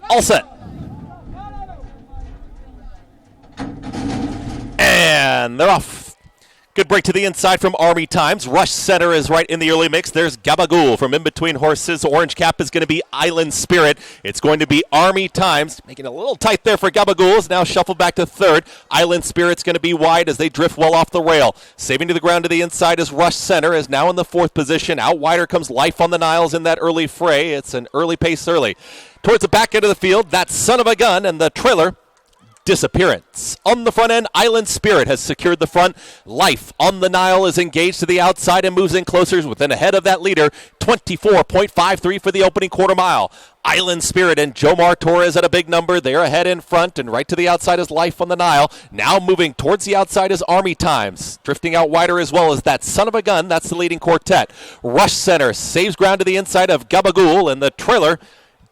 All set. And they're off. Good break to the inside from Army Times. Rush Center is right in the early mix. There's Gabagool from in between horses. Orange Cap is going to be Island Spirit. It's going to be Army Times. Making it a little tight there for Gabagool. Now shuffled back to third. Island Spirit's going to be wide as they drift well off the rail. Saving to the ground to the inside is Rush Center, is now in the fourth position. Out wider comes Life on the Niles in that early fray. It's an early pace early. Towards the back end of the field, that Son of a Gun and the trailer, Disappearance. On the front end, Island Spirit has secured the front. Life on the Nile is engaged to the outside and moves in closer within ahead of that leader. 24.53 for the opening quarter mile. Island Spirit and Jomar Torres at a big number. They're ahead in front, and right to the outside is Life on the Nile. Now moving towards the outside is Army Times. Drifting out wider as well as that Son of a Gun. That's the leading quartet. Rush Center saves ground to the inside of Gabagool, and the trailer,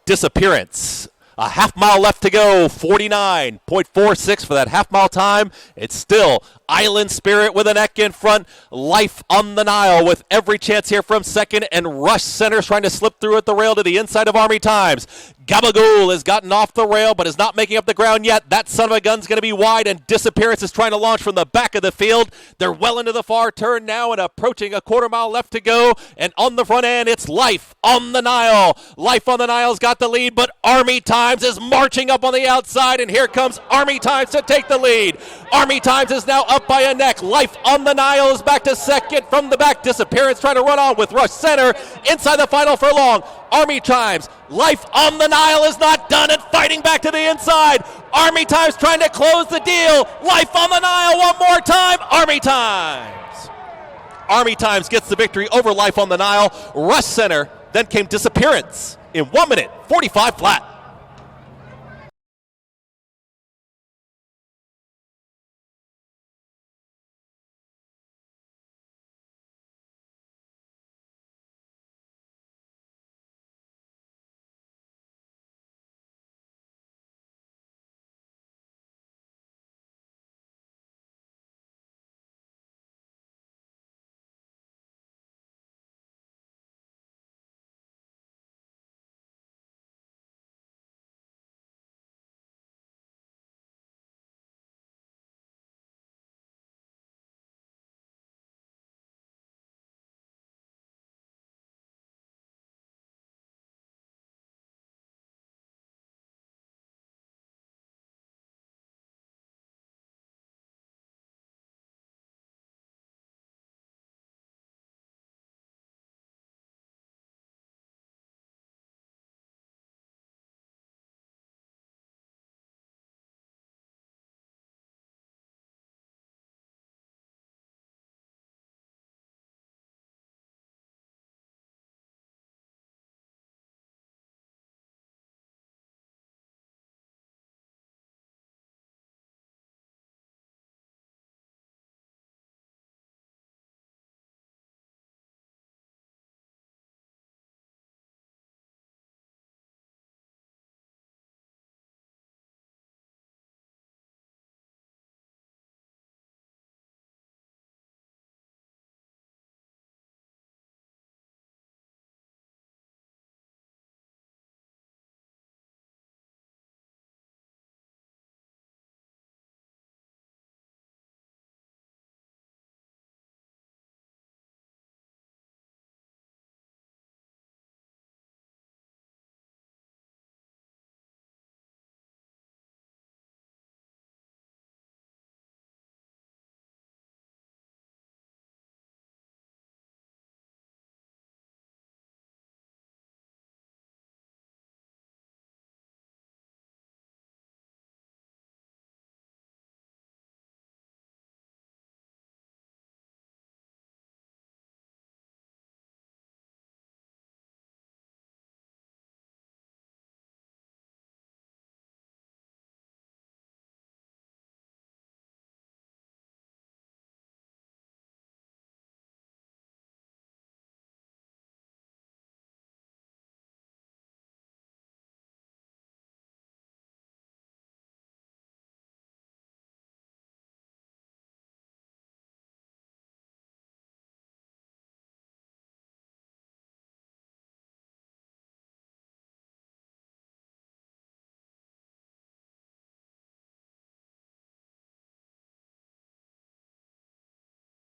Disappearance. A half mile left to go, 49.46 for that half mile time. It's still Island Spirit with a neck in front. Life on the Nile with every chance here from second, and Rush Center trying to slip through at the rail to the inside of Army Times. Gabagool has gotten off the rail but is not making up the ground yet. That Son of a Gun's going to be wide, and Disappearance is trying to launch from the back of the field. They're well into the far turn now and approaching a quarter mile left to go, and on the front end it's Life on the Nile. Life on the Nile's got the lead, but Army Times is marching up on the outside, and here comes Army Times to take the lead. Army Times is now up by a neck. Life on the Nile is back to second from the back. Disappearance trying to run on with Rush Center inside the final furlong. Army Times, Life on the Nile is not done and fighting back to the inside. Army Times trying to close the deal. Life on the Nile one more time. Army Times. Army Times gets the victory over Life on the Nile. Rush Center, then came Disappearance in 1 minute, 45 flat.